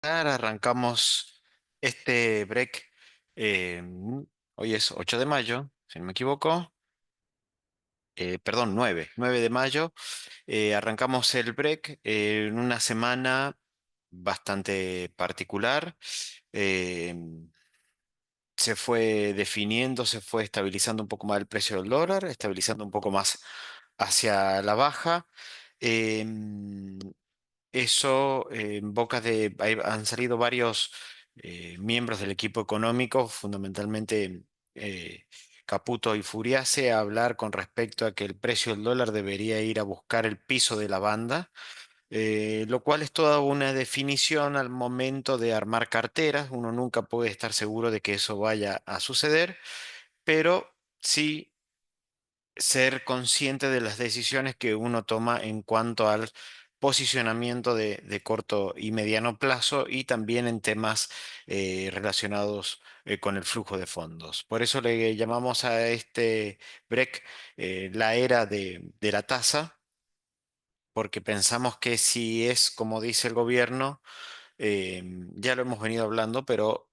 Arrancamos este break. eh, Hoy es 8 de mayo, si no me equivoco. Perdón, nueve de mayo. Arrancamos el break en una semana bastante particular. Eh, Se fue definiendo, se fue estabilizando un poco más el precio del dólar, estabilizando un poco más hacia la baja. Em, Eso, en boca de, han salido varios miembros del equipo económico, fundamentalmente eh, Caputo y Furiase, a hablar con respecto a que el precio del dólar debería ir a buscar el piso de la banda, lo cual es toda una definición al momento de armar carteras. Uno nunca puede estar seguro de que eso vaya a suceder, pero sí ser consciente de las decisiones que uno toma en cuanto al posicionamiento de corto y mediano plazo y también en temas relacionados con el flujo de fondos. Por eso le llamamos a este break la era de la tasa, porque pensamos que si es como dice el gobierno, ya lo hemos venido hablando, pero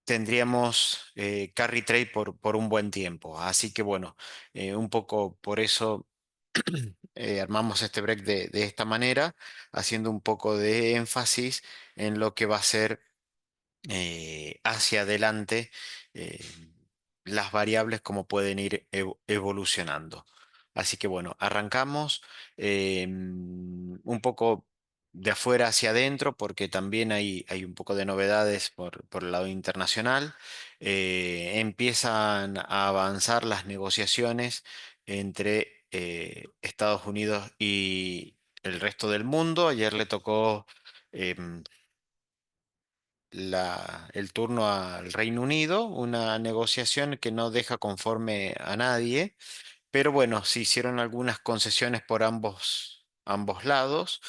tendríamos carry trade por un buen tiempo. Así que bueno, un poco por eso armamos este break de esta manera, haciendo un poco de énfasis en lo que va a ser hacia adelante eh, las variables, como pueden ir evolucionando. Así que bueno, arrancamos un poco de afuera hacia adentro, porque también hay un poco de novedades por el lado internacional. Empiezan a avanzar las negociaciones entre Estados Unidos y el resto del mundo. Ayer le tocó em, el turno al Reino Unido, una negociación que no deja conforme a nadie, pero bueno, se hicieron algunas concesiones por ambos lados,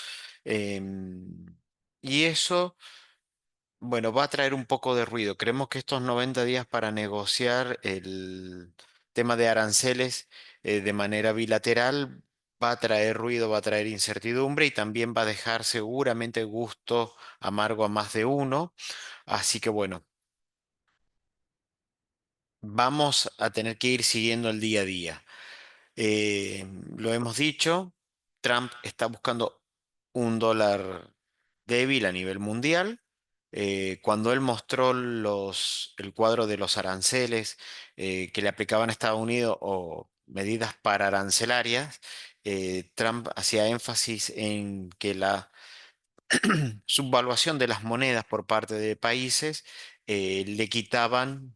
em, y eso, bueno, va a traer un poco de ruido. Creemos que estos 90 días para negociar el tema de aranceles de manera bilateral va a traer ruido, va a traer incertidumbre y también va a dejar seguramente gusto amargo a más de uno. Así que bueno, vamos a tener que ir siguiendo el día a día. Lo hemos dicho, Trump está buscando un dólar débil a nivel mundial. Cuando él mostró el cuadro de los aranceles que le aplicaban a Estados Unidos o medidas para arancelarias, Trump hacía énfasis en que la subvaluación de las monedas por parte de países le quitaban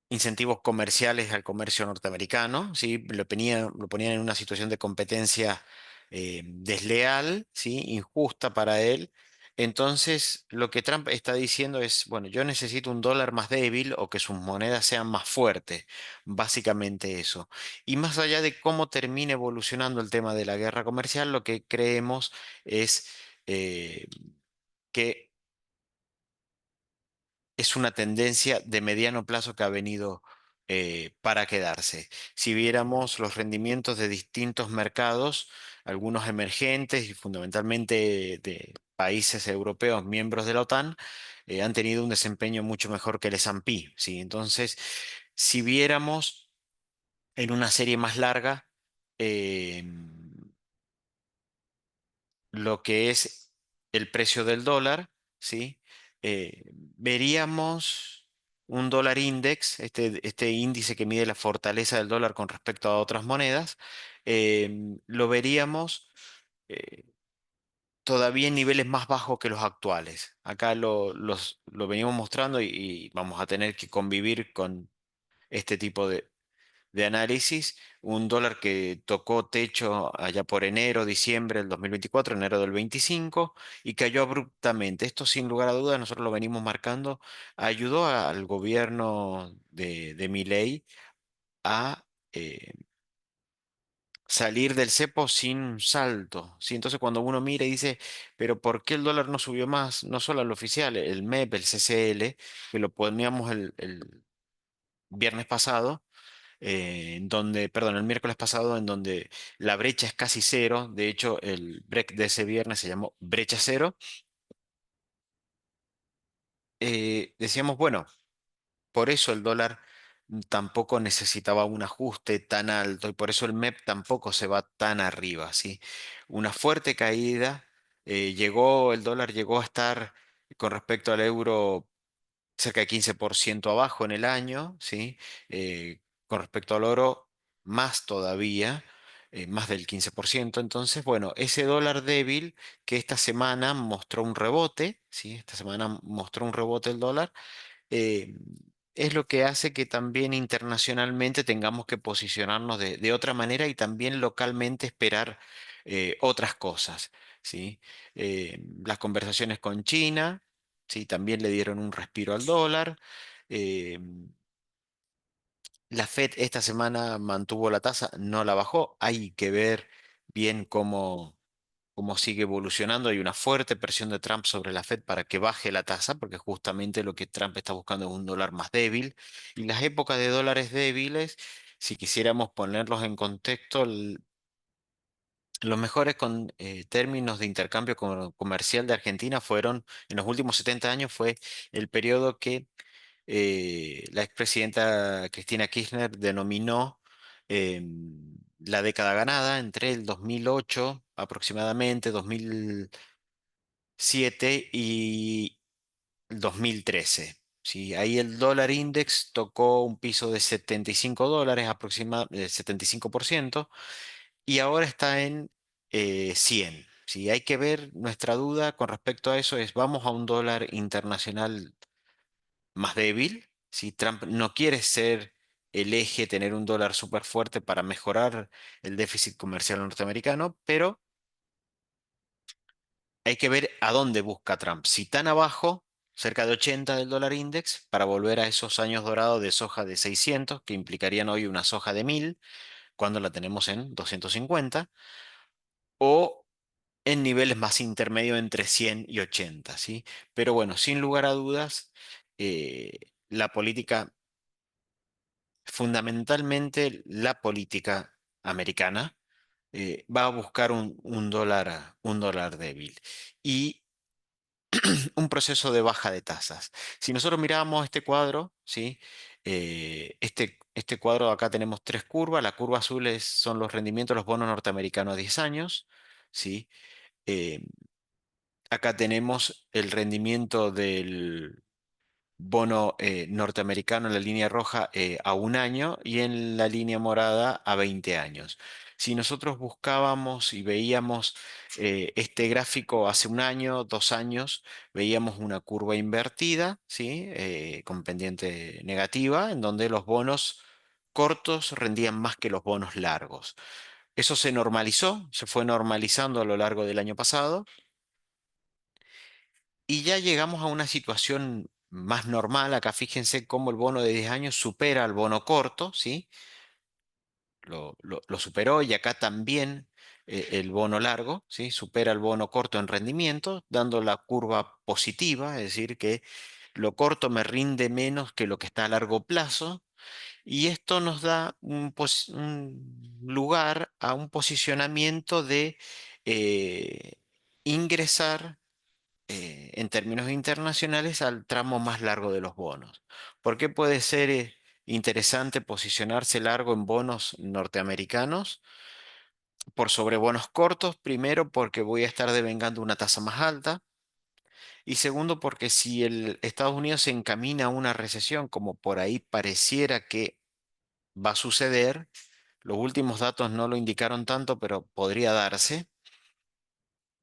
incentivos comerciales al comercio norteamericano, ¿sí? Lo ponían en una situación de competencia desleal, ¿sí? Injusta para él. Entonces, lo que Trump está diciendo es, bueno, yo necesito un dólar más débil o que sus monedas sean más fuertes, básicamente eso. Y más allá de cómo termine evolucionando el tema de la guerra comercial, lo que creemos es eh, que es una tendencia de mediano plazo que ha venido para quedarse. Si viéramos los rendimientos de distintos mercados, algunos emergentes y fundamentalmente de países europeos miembros de la OTAN, han tenido un desempeño mucho mejor que el S&P, ¿sí? Entonces, si viéramos en una serie más larga, eh, lo que es el precio del dólar, ¿sí? Veríamos un dólar index, este índice que mide la fortaleza del dólar con respecto a otras monedas, lo veríamos eh, todavía en niveles más bajos que los actuales. Acá lo venimos mostrando y vamos a tener que convivir con este tipo de análisis, un dólar que tocó techo allá por enero, diciembre del 2024, enero del 25, y cayó abruptamente. Esto, sin lugar a dudas, nosotros lo venimos marcando, ayudó al gobierno de Milei a salir del cepo sin un salto, ¿sí? Entonces, cuando uno mira y dice, pero ¿por qué el dólar no subió más? No solo al oficial, el MEP, el CCL, que lo poníamos el viernes pasado, en donde, perdón, el miércoles pasado, en donde la brecha es casi cero. De hecho, el break de ese viernes se llamó brecha cero. Decíamos, bueno, por eso el dólar tampoco necesitaba un ajuste tan alto y por eso el MEP tampoco se va tan arriba, ¿sí? Una fuerte caída, el dólar llegó a estar con respecto al euro cerca de 15% abajo en el año, ¿sí? Con respecto al oro, más todavía, más del 15%. Entonces, bueno, ese dólar débil que esta semana mostró un rebote, ¿sí? Esta semana mostró un rebote el dólar, eh, es lo que hace que también internacionalmente tengamos que posicionarnos de otra manera y también localmente esperar otras cosas, ¿sí? Las conversaciones con China, ¿sí? También le dieron un respiro al dólar. eh, la Fed esta semana mantuvo la tasa, no la bajó. Hay que ver bien cómo sigue evolucionando. Hay una fuerte presión de Trump sobre la Fed para que baje la tasa, porque justamente lo que Trump está buscando es un dólar más débil. Y las épocas de dólares débiles, si quisiéramos ponerlos en contexto, los mejores términos de intercambio comercial de Argentina fueron, en los últimos 70 años, fue el periodo que la expresidenta Cristina Kirchner denominó la década ganada entre el 2008 aproximadamente, 2007 y el 2013. Sí, ahí el dólar index tocó un piso de $75 aproximadamente, 75%, y ahora está en 100. Sí, hay que ver, nuestra duda con respecto a eso es, ¿vamos a un dólar internacional más débil? Si Trump no quiere ser el eje, tener un dólar súper fuerte para mejorar el déficit comercial norteamericano, pero hay que ver a dónde busca Trump. Si tan abajo, cerca de 80 del dólar index, para volver a esos años dorados de soja de 600, que implicarían hoy una soja de 1000, cuando la tenemos en 250, o en niveles más intermedios entre 100 y 80, ¿sí? Pero bueno, sin lugar a dudas, la política, fundamentalmente la política americana, va a buscar un dólar débil y un proceso de baja de tasas. Si nosotros miramos este cuadro, ¿sí? Este cuadro, acá tenemos tres curvas. La curva azul son los rendimientos de los bonos norteamericanos a 10 años, ¿sí? Eh, Acá tenemos el rendimiento del bono norteamericano en la línea roja a un año y en la línea morada a 20 años. Si nosotros buscábamos y veíamos este gráfico hace un año, 2 años, veíamos una curva invertida, ¿sí? Con pendiente negativa, en donde los bonos cortos rendían más que los bonos largos. Eso se normalizó, se fue normalizando a lo largo del año pasado. Y ya llegamos a una situación más normal. Acá fíjense cómo el bono de 10 años supera al bono corto, ¿sí? Lo superó y acá también el bono largo, ¿sí? Supera el bono corto en rendimiento, dando la curva positiva, es decir, que lo corto me rinde menos que lo que está a largo plazo. Y esto nos da un lugar a un posicionamiento de eh, ingresar en términos internacionales al tramo más largo de los bonos. ¿Por qué puede ser interesante posicionarse largo en bonos norteamericanos por sobre bonos cortos? Primero, porque voy a estar devengando una tasa más alta. Y segundo, porque si el Estados Unidos se encamina a una recesión, como por ahí pareciera que va a suceder, los últimos datos no lo indicaron tanto, pero podría darse,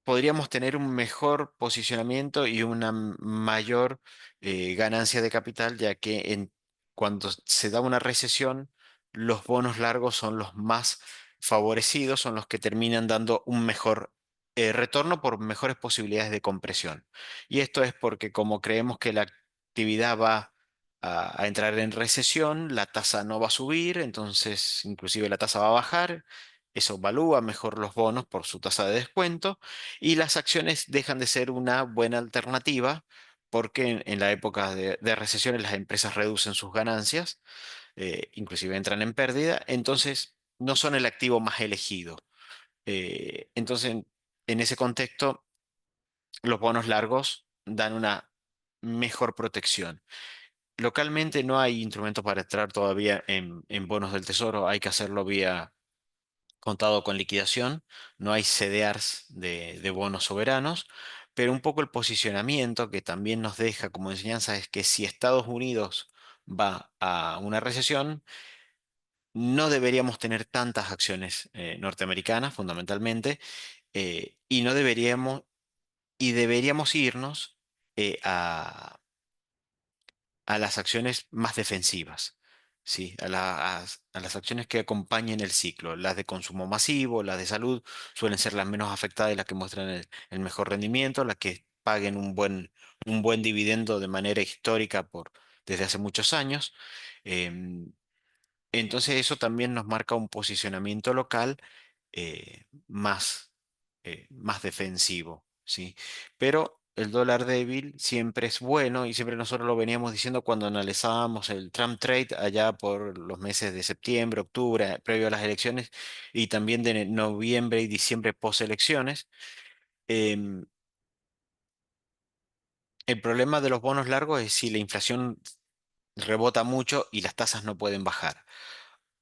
podríamos tener un mejor posicionamiento y una mayor ganancia de capital, ya que cuando se da una recesión, los bonos largos son los más favorecidos, son los que terminan dando un mejor retorno por mejores posibilidades de compresión. Y esto es porque como creemos que la actividad va a entrar en recesión, la tasa no va a subir, entonces inclusive la tasa va a bajar. Eso valúa mejor los bonos por su tasa de descuento y las acciones dejan de ser una buena alternativa porque en la época de recesiones las empresas reducen sus ganancias. inclusive entran en pérdida, entonces no son el activo más elegido. Entonces, en ese contexto, los bonos largos dan una mejor protección. Localmente no hay instrumentos para entrar todavía en bonos del tesoro, hay que hacerlo vía contado con liquidación, no hay CDRs de bonos soberanos, pero un poco el posicionamiento que también nos deja como enseñanza es que si Estados Unidos va a una recesión, no deberíamos tener tantas acciones norteamericanas fundamentalmente, y no deberíamos, y deberíamos irnos a las acciones más defensivas, ¿sí? A las acciones que acompañen el ciclo. Las de consumo masivo, las de salud, suelen ser las menos afectadas y las que muestran el mejor rendimiento, las que paguen un buen dividendo de manera histórica desde hace muchos años. Em, entonces eso también nos marca un posicionamiento local más defensivo, ¿sí? Pero el dólar débil siempre es bueno y siempre nosotros lo veníamos diciendo cuando analizábamos el Trump Trade allá por los meses de septiembre, octubre, previo a las elecciones y también de noviembre y diciembre post elecciones. Em, el problema de los bonos largos es si la inflación rebota mucho y las tasas no pueden bajar.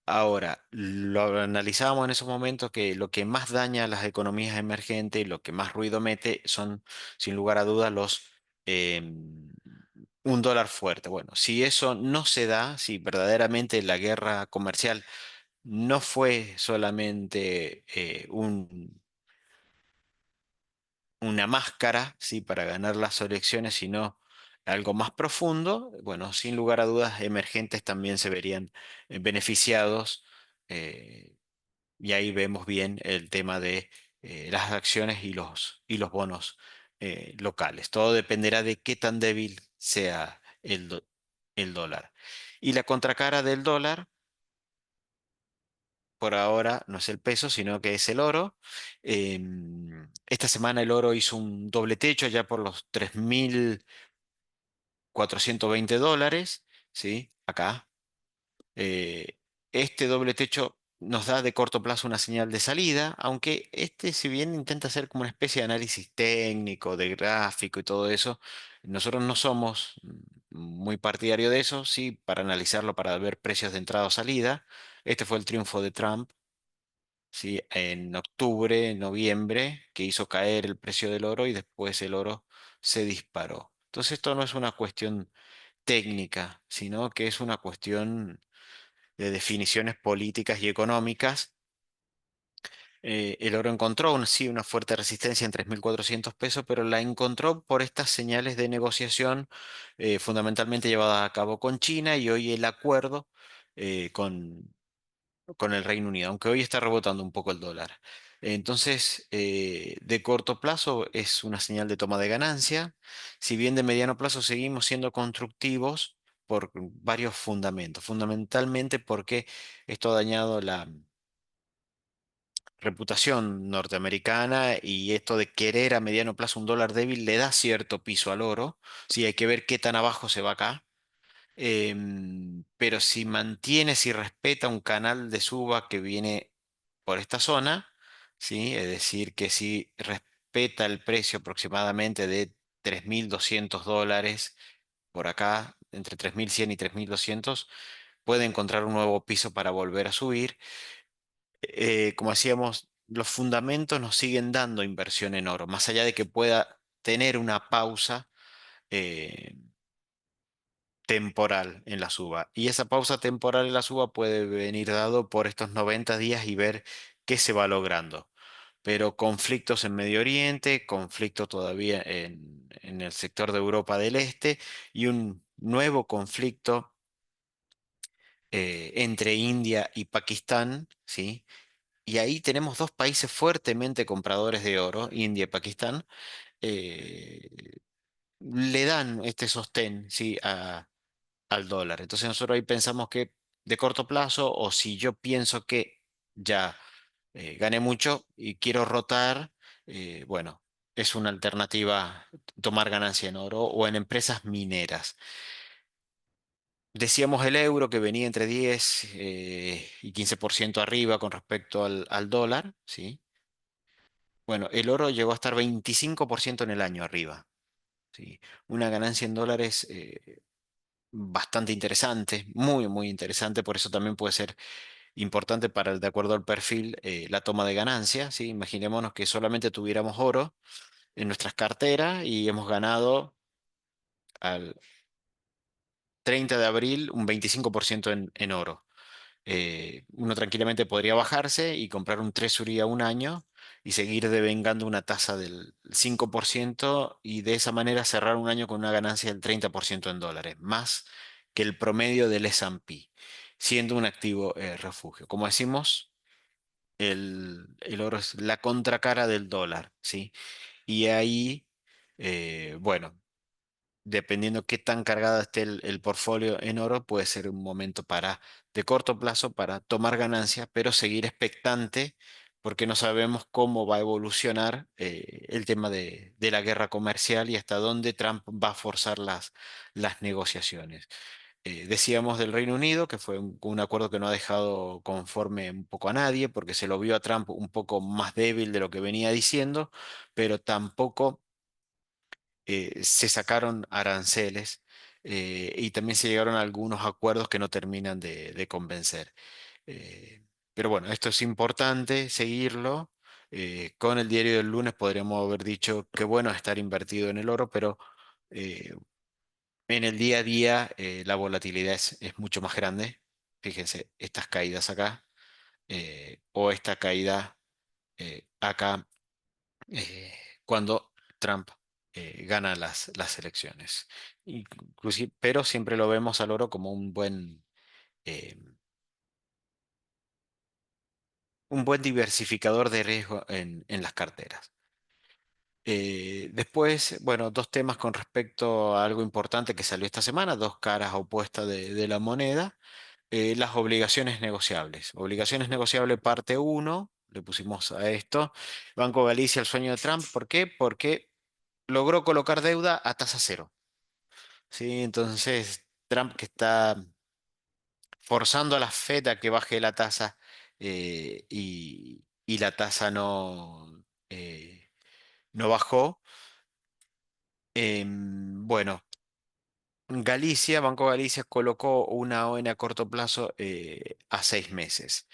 Ahora, lo analizábamos en esos momentos que lo que más daña a las economías emergentes y lo que más ruido mete son, sin lugar a dudas, un dólar fuerte. Bueno, si eso no se da, si verdaderamente la guerra comercial no fue solamente una máscara, ¿sí? Para ganar las elecciones, sino algo más profundo, bueno, sin lugar a dudas, emergentes también se verían beneficiados. eh, y ahí vemos bien el tema de las acciones y los bonos locales. Todo dependerá de qué tan débil sea el dólar. Y la contracara del dólar, por ahora, no es el peso, sino que es el oro. Esta semana el oro hizo un doble techo ya por los 3.420 dólares, ¿sí? Acá. Eh, este doble techo nos da de corto plazo una señal de salida, aunque este, si bien intenta hacer como una especie de análisis técnico, de gráfico y todo eso, nosotros no somos muy partidario de eso, sí, para analizarlo, para ver precios de entrada o salida. Este fue el triunfo de Trump, sí, en octubre, noviembre, que hizo caer el precio del oro y después el oro se disparó. Entonces esto no es una cuestión técnica, sino que es una cuestión de definiciones políticas y económicas. El oro encontró sí, una fuerte resistencia en 3.400 pesos, pero la encontró por estas señales de negociación fundamentalmente llevadas a cabo con China y hoy el acuerdo con el Reino Unido, aunque hoy está rebotando un poco el dólar. Entonces, de corto plazo es una señal de toma de ganancia, si bien de mediano plazo seguimos siendo constructivos por varios fundamentos, fundamentalmente porque esto ha dañado la reputación norteamericana y esto de querer a mediano plazo un dólar débil le da cierto piso al oro, sí, hay que ver qué tan abajo se va acá. Pero si mantiene, si respeta un canal de suba que viene por esta zona, ¿sí? Es decir, que si respeta el precio aproximadamente de 3.200 dólares por acá, entre 3.100 y 3.200, puede encontrar un nuevo piso para volver a subir. Como decíamos, los fundamentos nos siguen dando inversión en oro, más allá de que pueda tener una pausa. eh, Temporal en la suba. Y esa pausa temporal en la suba puede venir dado por estos 90 días y ver qué se va logrando. Pero conflictos en Medio Oriente, conflicto todavía en el sector de Europa del Este y un nuevo conflicto entre India y Pakistán, ¿sí? Y ahí tenemos dos países fuertemente compradores de oro, India y Pakistán, eh, le dan este sostén, ¿sí? Al dólar. Entonces nosotros ahí pensamos que de corto plazo, o si yo pienso que ya gané mucho y quiero rotar, bueno, es una alternativa tomar ganancia en oro o en empresas mineras. Decíamos el euro que venía entre 10 y 15% arriba con respecto al dólar, ¿sí? Bueno, el oro llegó a estar 25% en el año arriba, ¿sí? Una ganancia en dólares bastante interesante, muy, muy interesante, por eso también puede ser importante para, de acuerdo al perfil, la toma de ganancia, ¿sí? Imaginémonos que solamente tuviéramos oro en nuestras carteras y hemos ganado al 30 de abril un 25% en oro. Uno tranquilamente podría bajarse y comprar un Treasury a un año y seguir devengando una tasa del 5% y de esa manera cerrar un año con una ganancia del 30% en dólares, más que el promedio del S&P, siendo un activo refugio. Como decimos, el oro es la contracara del dólar, ¿sí? Y ahí, bueno, dependiendo qué tan cargada esté el portfolio en oro, puede ser un momento para, de corto plazo, para tomar ganancias, pero seguir expectante porque no sabemos cómo va a evolucionar el tema de la guerra comercial y hasta dónde Trump va a forzar las negociaciones. Decíamos del Reino Unido, que fue un acuerdo que no ha dejado conforme un poco a nadie, porque se lo vio a Trump un poco más débil de lo que venía diciendo, pero tampoco se sacaron aranceles y también se llegaron a algunos acuerdos que no terminan de convencer. Eh, pero bueno, esto es importante seguirlo. Con el diario del lunes podríamos haber dicho que bueno estar invertido en el oro, pero eh, en el día a día la volatilidad es mucho más grande. Fíjense, estas caídas acá o esta caída acá eh, cuando Trump gana las elecciones. Pero siempre lo vemos al oro como eh, un buen diversificador de riesgo en las carteras. Después, bueno, dos temas con respecto a algo importante que salió esta semana, dos caras opuestas de la moneda. Las obligaciones negociables. Obligaciones negociables parte uno le pusimos a esto. Banco Galicia, el sueño de Trump. ¿Por qué? Porque logró colocar deuda a tasa cero. ¿Sí? Entonces, Trump que está forzando a la Fed a que baje la tasa y la tasa no bajó. Bueno, Galicia, Banco Galicia colocó una ON a corto plazo a 6 meses.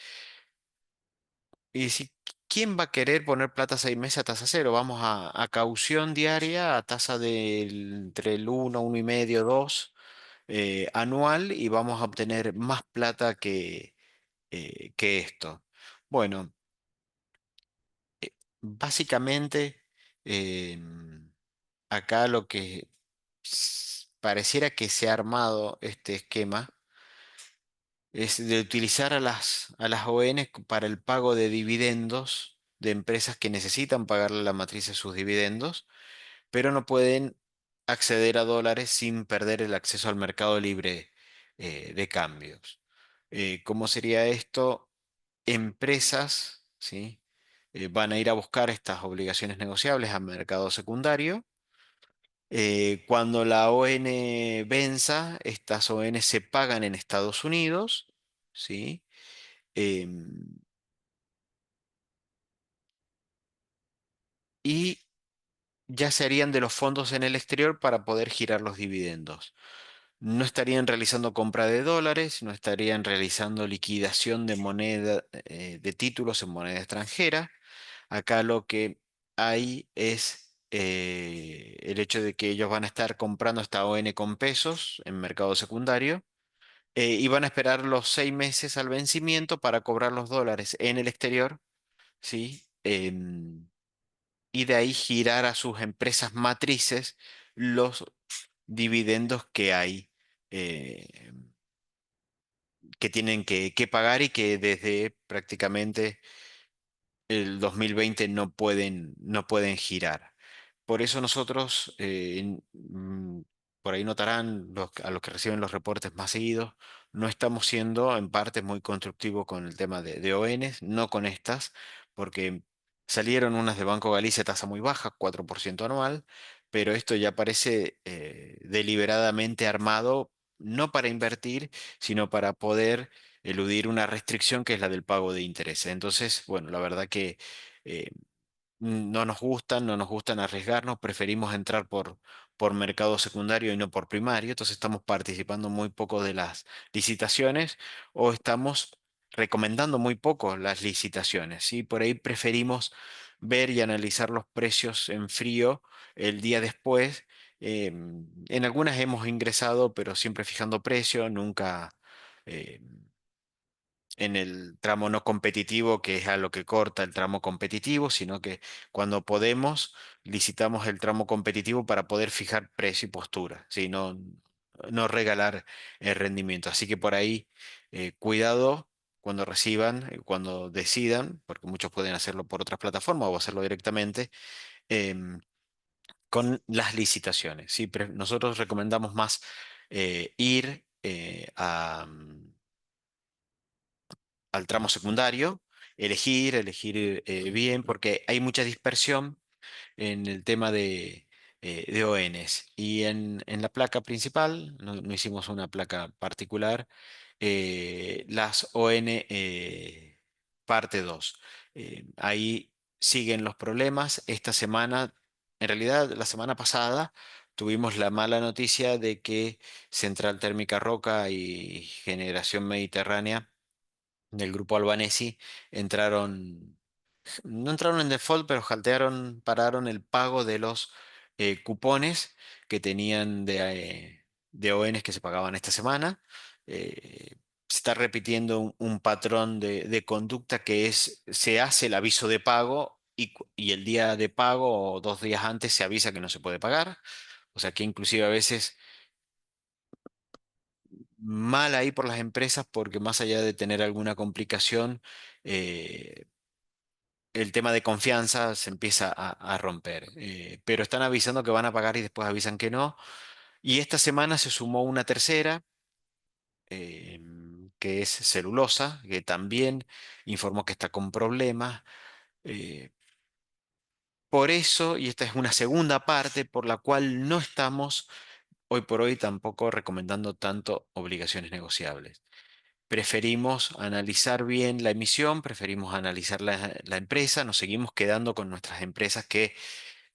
Y si, ¿quién va a querer poner plata a 6 meses a tasa cero? Vamos a caución diaria a tasa entre el 1, 1,5, 2 anual y vamos a obtener más plata que esto. Bueno, básicamente acá lo que pareciera que se ha armado este esquema es de utilizar a las ON para el pago de dividendos de empresas que necesitan pagarle a la matriz de sus dividendos, pero no pueden acceder a dólares sin perder el acceso al mercado libre de cambios. ¿Cómo sería esto? Empresas, ¿sí? Van a ir a buscar estas obligaciones negociables al mercado secundario. Cuando la ON venza, estas ON se pagan en Estados Unidos, ¿sí? Em, y ya se harían de los fondos en el exterior para poder girar los dividendos. No estarían realizando compra de dólares, no estarían realizando liquidación de moneda, de títulos en moneda extranjera. Acá lo que hay es el hecho de que ellos van a estar comprando esta ON con pesos en mercado secundario y van a esperar los 6 meses al vencimiento para cobrar los dólares en el exterior, ¿sí? Y de ahí girar a sus empresas matrices los dividendos que hay, eh, que tienen que pagar y que desde prácticamente el 2020 no pueden girar. Por eso nosotros, por ahí notarán a los que reciben los reportes más seguidos, no estamos siendo en parte muy constructivos con el tema de ONs, no con estas, porque salieron unas de Banco Galicia tasa muy baja, 4% anual, pero esto ya parece deliberadamente armado no para invertir, sino para poder eludir una restricción que es la del pago de intereses. Entonces, bueno, la verdad que eh, no nos gustan arriesgarnos, preferimos entrar por mercado secundario y no por primario, entonces estamos participando muy poco de las licitaciones o estamos recomendando muy poco las licitaciones, ¿sí? Por ahí preferimos ver y analizar los precios en frío el día después. En algunas hemos ingresado, pero siempre fijando precio, nunca en el tramo no competitivo, que es a lo que corta el tramo competitivo, sino que cuando podemos, licitamos el tramo competitivo para poder fijar precio y postura, ¿sí? No regalar el rendimiento. Así que por ahí, cuidado cuando reciban, cuando decidan, porque muchos pueden hacerlo por otras plataformas o hacerlo directamente, em, con las licitaciones, ¿sí? Nosotros recomendamos más ir al tramo secundario, elegir bien, porque hay mucha dispersión en el tema de ONs. Y en la placa principal, no hicimos una placa particular, las ON parte 2. Ahí siguen los problemas. Esta semana, en realidad la semana pasada, tuvimos la mala noticia de que Central Térmica Roca y Generación Mediterránea del grupo Albanesi entraron, no entraron en default, pero pararon el pago de los cupones que tenían de ONs que se pagaban esta semana. Se está repitiendo un patrón de conducta que es, se hace el aviso de pago y el día de pago o 2 días antes se avisa que no se puede pagar. O sea que inclusive a veces mal ahí por las empresas porque más allá de tener alguna complicación, eh, el tema de confianza se empieza a romper. Pero están avisando que van a pagar y después avisan que no. Y esta semana se sumó una tercera, eh, que es Celulosa, que también informó que está con problemas. Eh, por eso, y esta es una segunda parte por la cual no estamos hoy por hoy tampoco recomendando tanto obligaciones negociables. Preferimos analizar bien la emisión, preferimos analizar la empresa, nos seguimos quedando con nuestras empresas que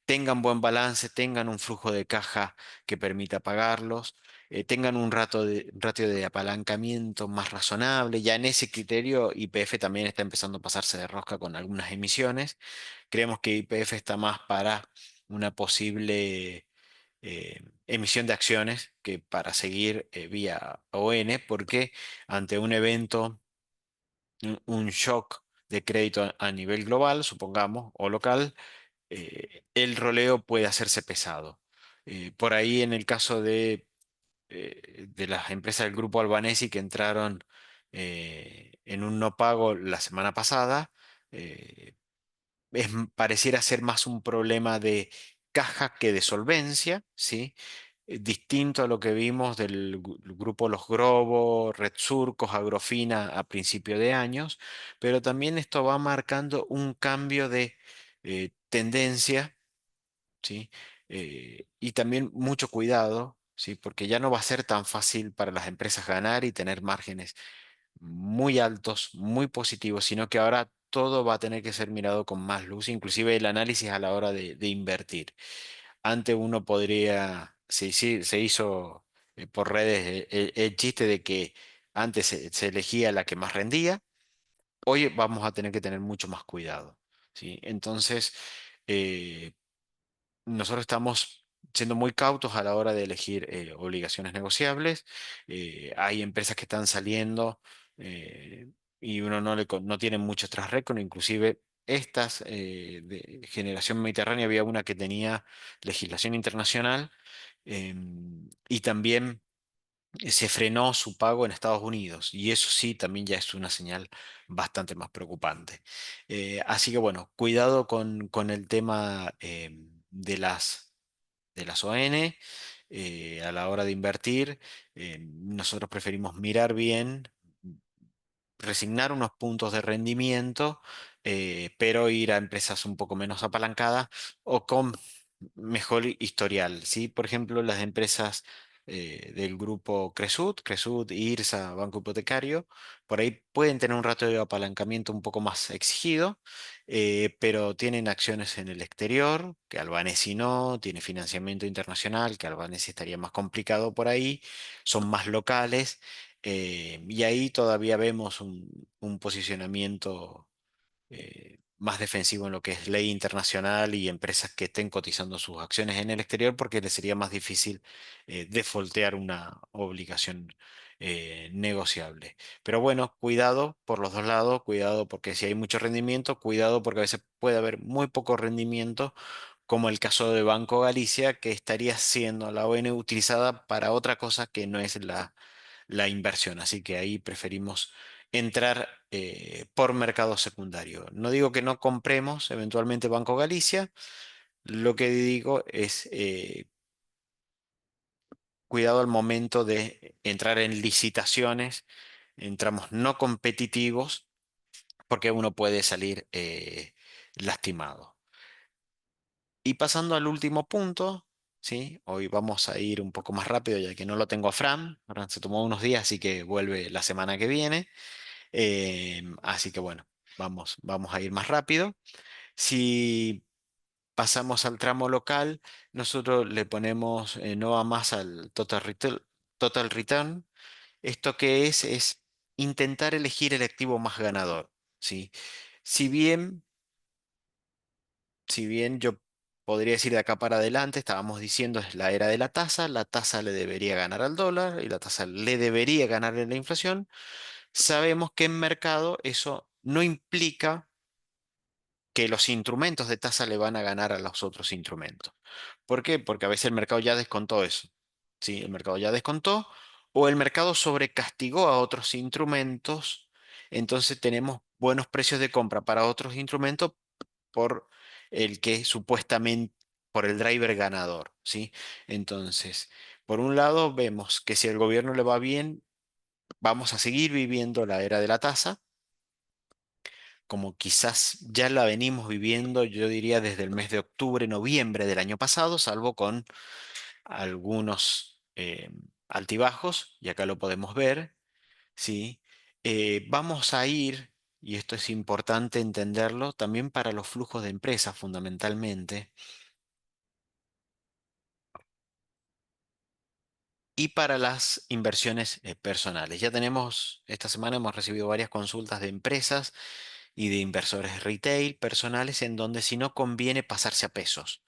tengan buen balance, tengan un flujo de caja que permita pagarlos, tengan un ratio de apalancamiento más razonable. Ya en ese criterio, YPF también está empezando a pasarse de rosca con algunas emisiones. Creemos que YPF está más para una posible emisión de acciones que para seguir vía ON, porque ante un evento, un shock de crédito a nivel global, supongamos, o local, el roleo puede hacerse pesado. Por ahí en el caso de las empresas del grupo Albanesi que entraron en un no pago la semana pasada, eh, pareciera ser más un problema de caja que de solvencia, ¿sí? Distinto a lo que vimos del grupo Los Grobos, Red Surcos, Agrofina a principio de años, pero también esto va marcando un cambio de tendencia, ¿sí? Y también mucho cuidado, ¿sí? Porque ya no va a ser tan fácil para las empresas ganar y tener márgenes muy altos, muy positivos, sino que ahora todo va a tener que ser mirado con más luz, inclusive el análisis a la hora de invertir. Antes uno podría, se hizo por redes el chiste de que antes se elegía la que más rendía, hoy vamos a tener que tener mucho más cuidado, ¿sí? Entonces, eh, nosotros estamos siendo muy cautos a la hora de elegir obligaciones negociables. Hay empresas que están saliendo y uno no tiene mucho tras récord, inclusive estas de generación mediterránea, había una que tenía legislación internacional y también se frenó su pago en Estados Unidos y eso sí también ya es una señal bastante más preocupante. Así que bueno, cuidado con el tema de las ON a la hora de invertir. Nosotros preferimos mirar bien, resignar unos puntos de rendimiento, pero ir a empresas un poco menos apalancadas o con mejor historial, ¿sí? Por ejemplo, las empresas del grupo Cresut, Cresut, IRSA, Banco Hipotecario. Por ahí pueden tener un rato de apalancamiento un poco más exigido, pero tienen acciones en el exterior, que Albanesi no, tiene financiamiento internacional, que Albanesi estaría más complicado por ahí, son más locales, y ahí todavía vemos un posicionamiento más defensivo en lo que es ley internacional y empresas que estén cotizando sus acciones en el exterior porque les sería más difícil defaultear una obligación negociable. Pero bueno, cuidado por los dos lados, cuidado porque si hay mucho rendimiento, cuidado porque a veces puede haber muy poco rendimiento, como el caso de Banco Galicia, que estaría siendo la ON utilizada para otra cosa que no es la inversión. Así que ahí preferimos entrar por mercado secundario. No digo que no compremos eventualmente Banco Galicia, lo que digo es cuidado al momento de entrar en licitaciones, entramos no competitivos porque uno puede salir lastimado. Y pasando al último punto, ¿sí? Hoy vamos a ir un poco más rápido ya que no lo tengo a Fran. Fran se tomó unos días, así que vuelve la semana que viene. Así que bueno, vamos a ir más rápido. Si pasamos al tramo local, nosotros le ponemos no va más al total return. ¿Esto qué es intentar elegir el activo más ganador, ¿sí? Si bien, si bien yo podría decir de acá para adelante, estábamos diciendo es la era de la tasa le debería ganar al dólar y la tasa le debería ganar en la inflación. Sabemos que en mercado eso no implica que los instrumentos de tasa le van a ganar a los otros instrumentos. ¿Por qué? Porque a veces el mercado ya descontó eso. ¿Sí? El mercado ya descontó o el mercado sobrecastigó a otros instrumentos. Entonces tenemos buenos precios de compra para otros instrumentos por el que supuestamente, por el driver ganador. ¿Sí? Entonces, por un lado, vemos que si al gobierno le va bien, vamos a seguir viviendo la era de la tasa como quizás ya la venimos viviendo, yo diría desde el mes de octubre, noviembre del año pasado, salvo con algunos altibajos, y acá lo podemos ver, ¿sí? Vamos a ir, y esto es importante entenderlo, también para los flujos de empresas fundamentalmente, y para las inversiones personales. Ya tenemos, esta semana hemos recibido varias consultas de empresas y de inversores retail personales en donde si no conviene pasarse a pesos.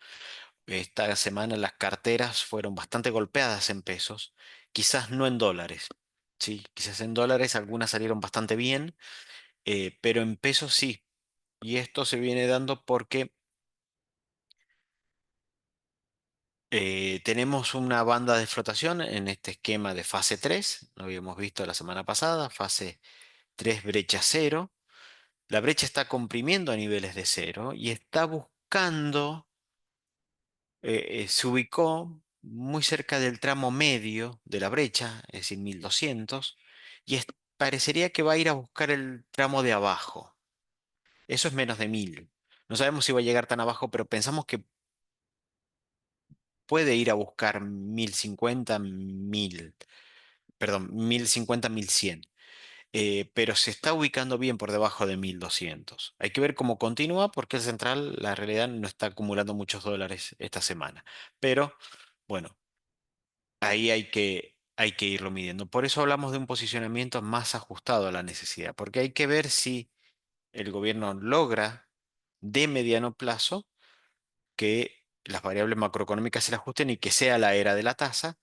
Esta semana las carteras fueron bastante golpeadas en pesos, quizás no en dólares. Sí, quizás en dólares algunas salieron bastante bien, pero en pesos sí. Y esto se viene dando porque tenemos una banda de flotación en este esquema de fase 3. Lo habíamos visto la semana pasada, fase 3 brecha cero. La brecha está comprimiendo a niveles de cero y está buscando se ubicó muy cerca del tramo medio de la brecha, es decir, 1200, y parecería que va a ir a buscar el tramo de abajo. Eso es menos de 1000. No sabemos si va a llegar tan abajo, pero pensamos que puede ir a buscar 1050, 1000, perdón, 1050, 1100. Pero se está ubicando bien por debajo de 1200. Hay que ver cómo continúa porque el central, la realidad, no está acumulando muchos dólares esta semana. Pero bueno, ahí hay que irlo midiendo. Por eso hablamos de un posicionamiento más ajustado a la necesidad, porque hay que ver si el gobierno logra de mediano plazo que las variables macroeconómicas se le ajusten y que sea la era de la tasa.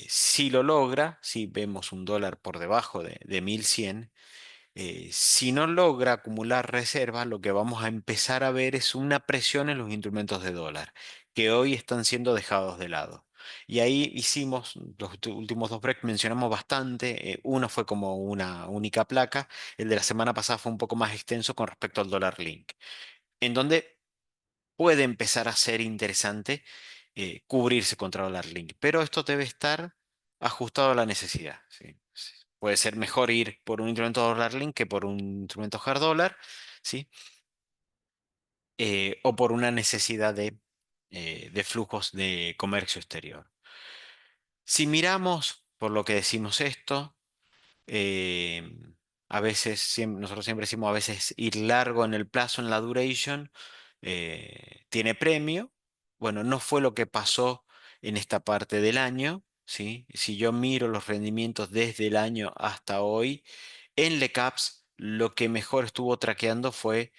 Si lo logra, si vemos un dólar por debajo de 1100. Si no logra acumular reservas, lo que vamos a empezar a ver es una presión en los instrumentos de dólar, que hoy están siendo dejados de lado. Y ahí hicimos, los últimos dos breaks mencionamos bastante, uno fue como una única placa, el de la semana pasada fue un poco más extenso con respecto al dólar link, en donde puede empezar a ser interesante cubrirse contra dólar link, pero esto debe estar ajustado a la necesidad. ¿Sí? Sí. Puede ser mejor ir por un instrumento dólar link que por un instrumento hard dólar, ¿sí? O por una necesidad de flujos de comercio exterior. Si miramos por lo que decimos esto, eh, a veces, nosotros siempre decimos a veces ir largo en el plazo, en la duration, tiene premio. Bueno, no fue lo que pasó en esta parte del año, ¿sí? Si yo miro los rendimientos desde el año hasta hoy, en LeCaps lo que mejor estuvo traqueando fue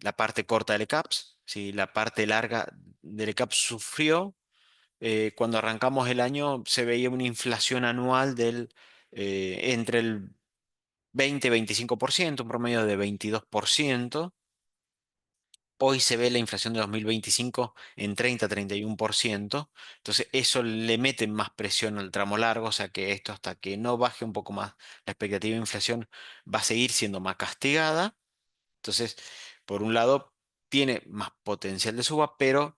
la parte corta de LeCaps, ¿sí? La parte larga de LeCaps sufrió. Cuando arrancamos el año se veía una inflación anual entre el 20 y 25%, un promedio de 22%. Hoy se ve la inflación de 2025 en 30-31%. Entonces eso le mete más presión al tramo largo, o sea que esto hasta que no baje un poco más la expectativa de inflación va a seguir siendo más castigada. Entonces, por un lado, tiene más potencial de suba, pero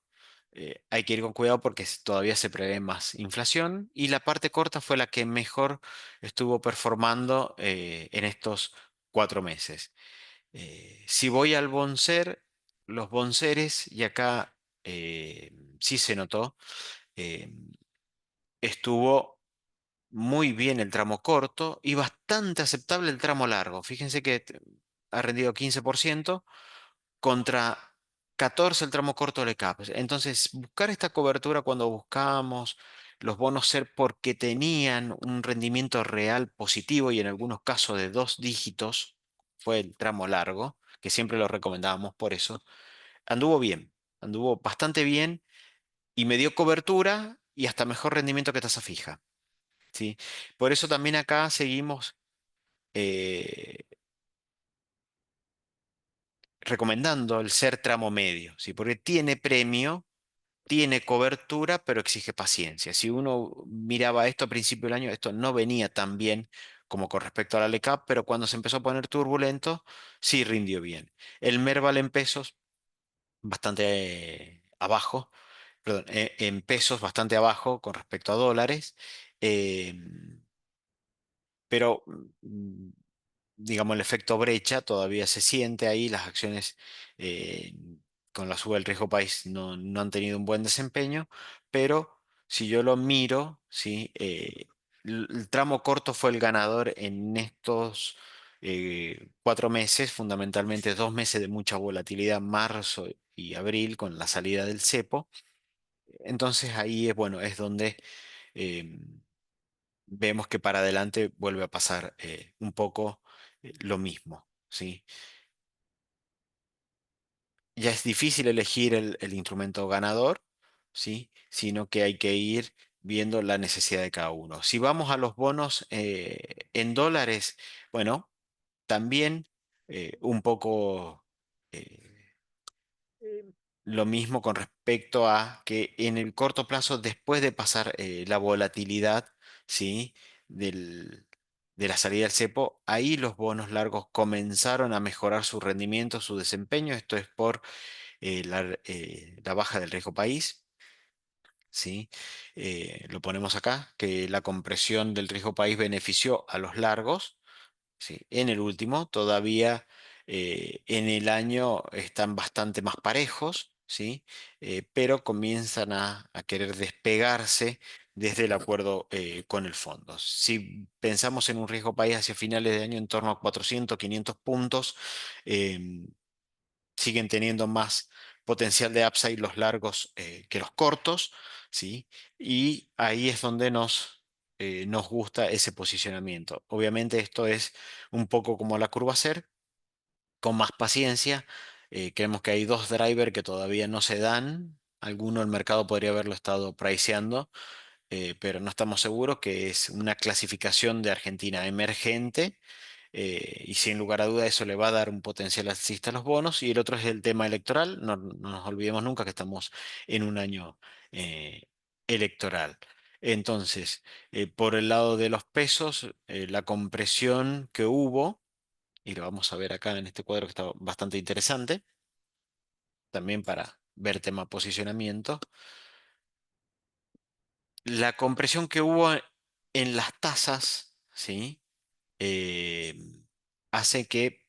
hay que ir con cuidado porque todavía se prevé más inflación. Y la parte corta fue la que mejor estuvo performando en estos 4 meses. Si voy al Bonser, los Bonseres, y acá sí se notó, eh, estuvo muy bien el tramo corto y bastante aceptable el tramo largo. Fíjense que ha rendido 15% contra 14 el tramo corto de CAPES. Entonces, buscar esta cobertura cuando buscábamos los bonos SER porque tenían un rendimiento real positivo y en algunos casos de 2 dígitos, fue el tramo largo, que siempre lo recomendábamos por eso, anduvo bien, anduvo bastante bien y me dio cobertura y hasta mejor rendimiento que tasa fija, ¿sí? Por eso también acá seguimos eh, recomendando el SER tramo medio, ¿sí? Porque tiene premio, tiene cobertura, pero exige paciencia. Si uno miraba esto a principio del año, esto no venía tan bien como con respecto a la LECAP, pero cuando se empezó a poner turbulento, sí rindió bien. El Merval en pesos, bastante abajo, perdón, en pesos bastante abajo con respecto a dólares, eh, pero digamos, el efecto brecha todavía se siente ahí, las acciones eh, con la suba del riesgo país no han tenido un buen desempeño, pero si yo lo miro, ¿sí? El tramo corto fue el ganador en estos 4 meses, fundamentalmente 2 meses de mucha volatilidad, marzo y abril, con la salida del cepo. Entonces ahí es bueno, es donde eh, vemos que para adelante vuelve a pasar un poco lo mismo, ¿sí? Ya es difícil elegir el instrumento ganador, ¿sí? Sino que hay que ir viendo la necesidad de cada uno. Si vamos a los bonos en dólares, bueno, también un poco lo mismo con respecto a que en el corto plazo, después de pasar la volatilidad, ¿sí? del- de la salida del cepo, ahí los bonos largos comenzaron a mejorar su rendimiento, su desempeño. Esto es por la baja del riesgo país, ¿sí? Lo ponemos acá, que la compresión del riesgo país benefició a los largos. Sí, en el último, todavía en el año están bastante más parejos, ¿sí? Pero comienzan a querer despegarse desde el acuerdo con el fondo. Si pensamos en un riesgo país hacia finales de año en torno a 400, 500 puntos, em, siguen teniendo más potencial de upside los largos que los cortos, ¿sí? Y ahí es donde nos gusta ese posicionamiento. Obviamente esto es un poco como la curva SER, con más paciencia. Creemos que hay dos drivers que todavía no se dan. Alguno el mercado podría haberlo estado priceando, pero no estamos seguros, que es una clasificación de Argentina emergente, y sin lugar a duda eso le va a dar un potencial alcista a los bonos. Y el otro es el tema electoral. No nos olvidemos nunca que estamos en un año eh, electoral. Entonces, por el lado de los pesos, la compresión que hubo, y lo vamos a ver acá en este cuadro que está bastante interesante, también para ver tema posicionamiento, la compresión que hubo en las tasas, ¿sí? Eh, hace que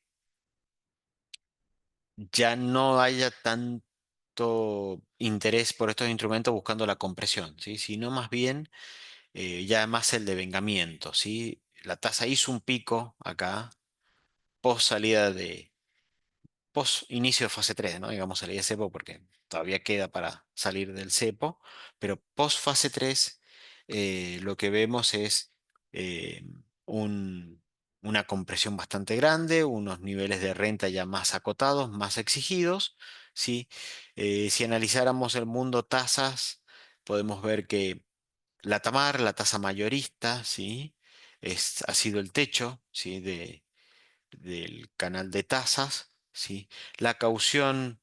ya no haya tanto interés por estos instrumentos buscando la compresión, ¿sí? Sino más bien ya más el devengamiento, ¿sí? La tasa hizo un pico acá, post salida de, post inicio de fase 3, ¿no? Digamos salida de cepo porque todavía queda para salir del cepo, pero post fase 3 lo que vemos es eh, un- una compresión bastante grande, unos niveles de renta ya más acotados, más exigidos, ¿sí? Si analizáramos el mundo tasas, podemos ver que la TAMAR, la tasa mayorista, ¿sí? Ha sido el techo, ¿sí? Del canal de tasas, ¿sí? La caución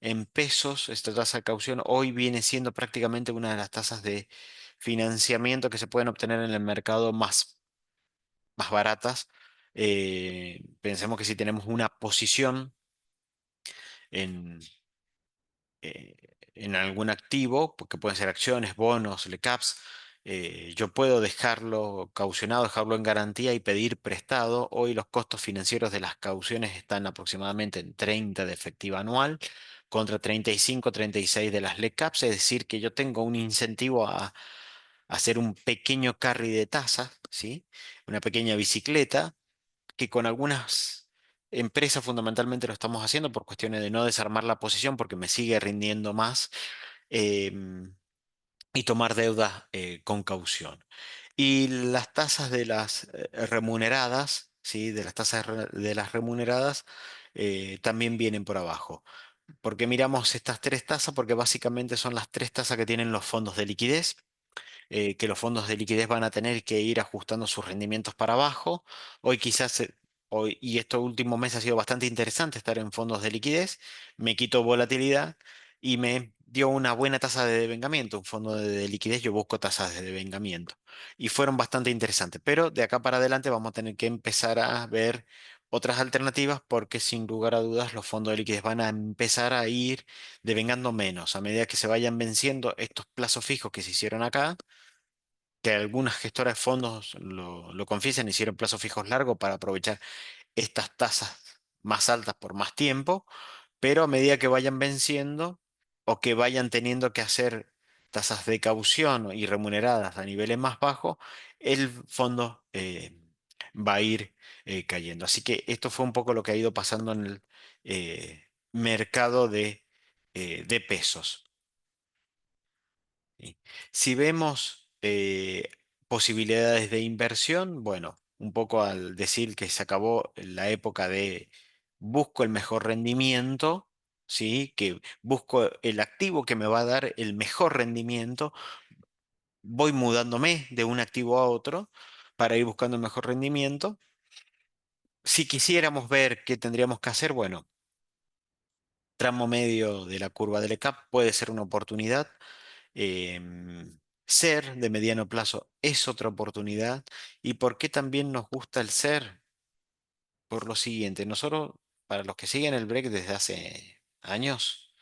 en pesos, esta tasa de caución hoy viene siendo prácticamente una de las tasas de financiamiento que se pueden obtener en el mercado más baratas. Pensemos que si tenemos una posición en, eh, en algún activo, porque pueden ser acciones, bonos, LECAPs, yo puedo dejarlo caucionado, dejarlo en garantía y pedir prestado. Hoy los costos financieros de las cauciones están aproximadamente en 30 de efectiva anual contra 35, 36 de las LECAPs, es decir, que yo tengo un incentivo a hacer un pequeño carry de tasas, ¿sí? Una pequeña bicicleta que con algunas empresas fundamentalmente lo estamos haciendo por cuestiones de no desarmar la posición porque me sigue rindiendo más em, y tomar deuda con caución. Y las tasas de las remuneradas, ¿sí? De las tasas de las remuneradas también vienen por abajo. ¿Por qué miramos estas tres tasas? Porque básicamente son las tres tasas que tienen los fondos de liquidez, que los fondos de liquidez van a tener que ir ajustando sus rendimientos para abajo. Hoy quizás, hoy, y estos últimos meses ha sido bastante interesante estar en fondos de liquidez, me quitó volatilidad y me dio una buena tasa de devengamiento. Un fondo de liquidez, yo busco tasas de devengamiento. Y fueron bastante interesantes, pero de acá para adelante vamos a tener que empezar a ver otras alternativas porque sin lugar a dudas los fondos de liquidez van a empezar a ir devengando menos a medida que se vayan venciendo estos plazos fijos que se hicieron acá, que algunas gestoras de fondos lo confiesan, hicieron plazos fijos largos para aprovechar estas tasas más altas por más tiempo, pero a medida que vayan venciendo o que vayan teniendo que hacer tasas de caución y remuneradas a niveles más bajos, el fondo va a ir cayendo. Así que esto fue un poco lo que ha ido pasando en el mercado de pesos. ¿Sí? Si vemos posibilidades de inversión, bueno, un poco al decir que se acabó la época de busco el mejor rendimiento, ¿sí? Que busco el activo que me va a dar el mejor rendimiento, voy mudándome de un activo a otro para ir buscando el mejor rendimiento. Si quisiéramos ver qué tendríamos que hacer, bueno, tramo medio de la curva del ECAP puede ser una oportunidad. Ser de mediano plazo es otra oportunidad. ¿Y por qué también nos gusta el ser? Por lo siguiente, nosotros, para los que siguen el break desde hace años,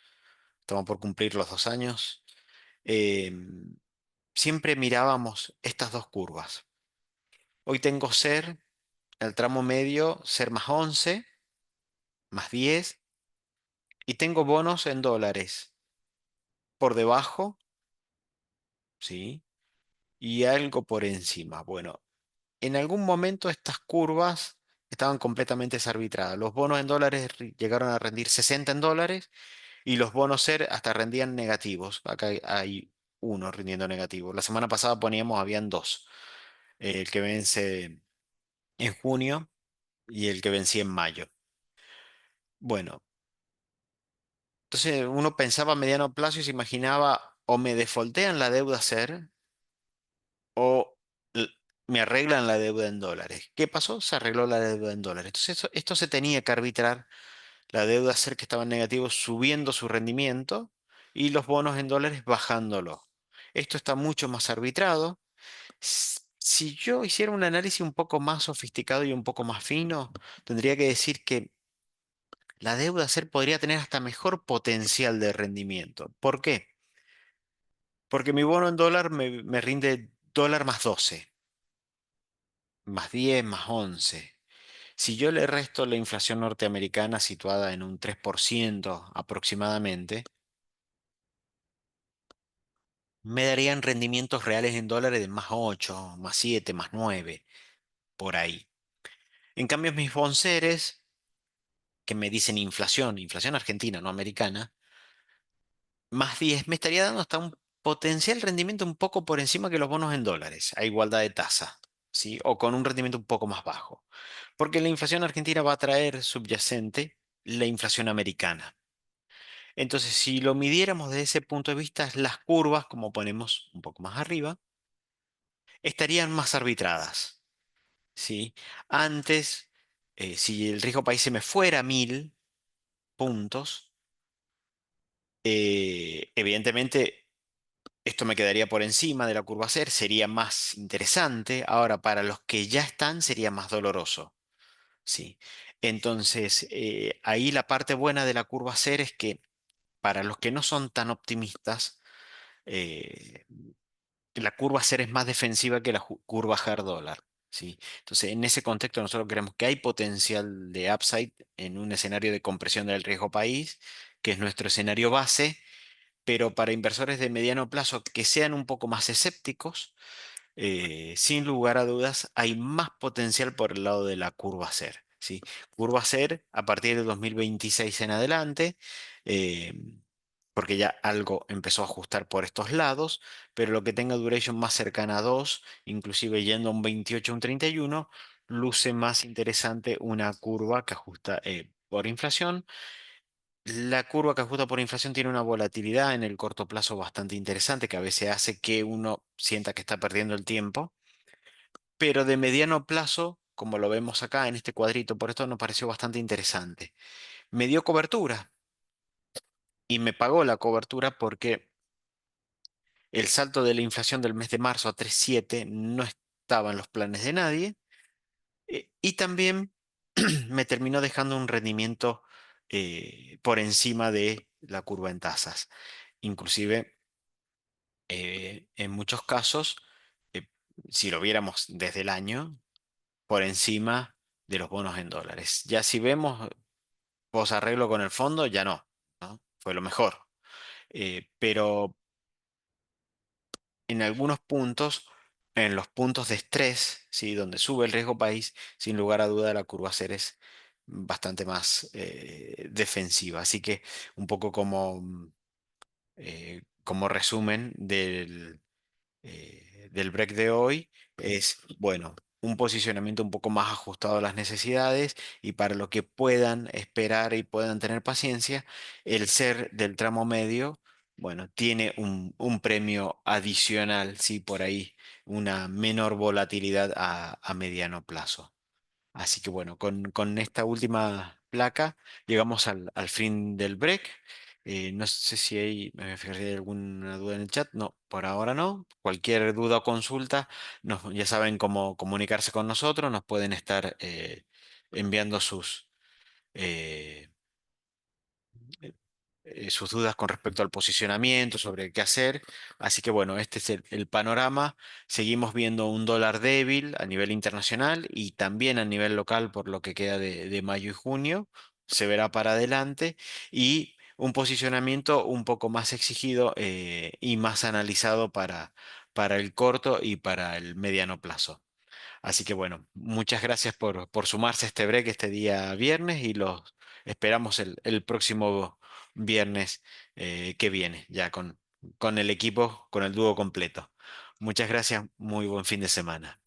estamos por cumplir los 2 años, em, siempre mirábamos estas dos curvas. Hoy tengo ser, el tramo medio, ser más 11 más 10 y tengo bonos en dólares por debajo, ¿sí? Y algo por encima. Bueno, en algún momento estas curvas estaban completamente desarbitradas. Los bonos en dólares llegaron a rendir 60 en dólares y los bonos SER hasta rendían negativos. Acá hay uno rindiendo negativo. La semana pasada poníamos, habían dos. El que vence en junio y el que vencía en mayo. Bueno, entonces uno pensaba a mediano plazo y se imaginaba o me defoltean la deuda SER o l- me arreglan la deuda en dólares. ¿Qué pasó? Se arregló la deuda en dólares. Entonces esto se tenía que arbitrar, la deuda ser que estaba en negativo subiendo su rendimiento y los bonos en dólares bajándolo. Esto está mucho más arbitrado. Si yo hiciera un análisis un poco más sofisticado y un poco más fino, tendría que decir que la deuda ser podría tener hasta mejor potencial de rendimiento. ¿Por qué? Porque mi bono en dólar me rinde dólar más 12, más 10, más 11. Si yo le resto la inflación norteamericana situada en un 3% aproximadamente, me darían rendimientos reales en dólares de más 8, más 7, más 9 por ahí. En cambio, mis bonceres, que me dicen inflación, inflación argentina, no americana, más 10 me estaría dando hasta un potencial rendimiento un poco por encima que los bonos en dólares, a igualdad de tasa, ¿sí? O con un rendimiento un poco más bajo. Porque la inflación argentina va a traer subyacente la inflación americana. Entonces, si lo midiéramos desde ese punto de vista, las curvas, como ponemos un poco más arriba, estarían más arbitradas, ¿sí? Antes, si el riesgo país se me fuera a 1000 puntos, evidentemente esto me quedaría por encima de la curva CER, sería más interesante. Ahora, para los que ya están, sería más doloroso, ¿sí? Entonces, ahí la parte buena de la curva CER es que para los que no son tan optimistas, eh, la curva CER es más defensiva que la curva hard dólar, ¿sí? Entonces, en ese contexto, nosotros creemos que hay potencial de upside en un escenario de compresión del riesgo país, que es nuestro escenario base, pero para inversores de mediano plazo que sean un poco más escépticos, sin lugar a dudas, hay más potencial por el lado de la curva CER, ¿sí? Curva CER a partir de 2026 en adelante, eh, porque ya algo empezó a ajustar por estos lados, pero lo que tenga duration más cercana a 2, inclusive yendo a un 28 o un 31, luce más interesante una curva que ajusta por inflación. La curva que ajusta por inflación tiene una volatilidad en el corto plazo bastante interesante que a veces hace que uno sienta que está perdiendo el tiempo, pero de mediano plazo, como lo vemos acá en este cuadrito, por esto nos pareció bastante interesante. Me dio cobertura y me pagó la cobertura porque el salto de la inflación del mes de marzo a 3,7 no estaba en los planes de nadie, y también me terminó dejando un rendimiento por encima de la curva en tasas. Inclusive, en muchos casos, eh, si lo viéramos desde el año, por encima de los bonos en dólares. Ya si vemos post arreglo con el fondo, ya no, ¿no? Fue lo mejor. Pero en algunos puntos, en los puntos de estrés, ¿sí? Donde sube el riesgo país, sin lugar a duda la curva CER es bastante más defensiva. Así que un poco como resumen del break de hoy es, bueno, un posicionamiento un poco más ajustado a las necesidades y para lo que puedan esperar y puedan tener paciencia, el ser del tramo medio, bueno, tiene un premio adicional, sí, por ahí, una menor volatilidad a mediano plazo. Así que bueno, con esta última placa llegamos al fin del break. No sé si hay, me fijaría, hay alguna duda en el chat. No, por ahora no. Cualquier duda o consulta, ya saben cómo comunicarse con nosotros. Nos pueden estar enviando eh, sus dudas con respecto al posicionamiento, sobre qué hacer. Así que bueno, este es el panorama. Seguimos viendo un dólar débil a nivel internacional y también a nivel local por lo que queda de mayo y junio. Se verá para adelante y un posicionamiento un poco más exigido y más analizado para el corto y para el mediano plazo. Así que bueno, muchas gracias por sumarse a este break este día viernes y los esperamos el próximo viernes que viene, ya con el equipo, con el dúo completo. Muchas gracias, muy buen fin de semana.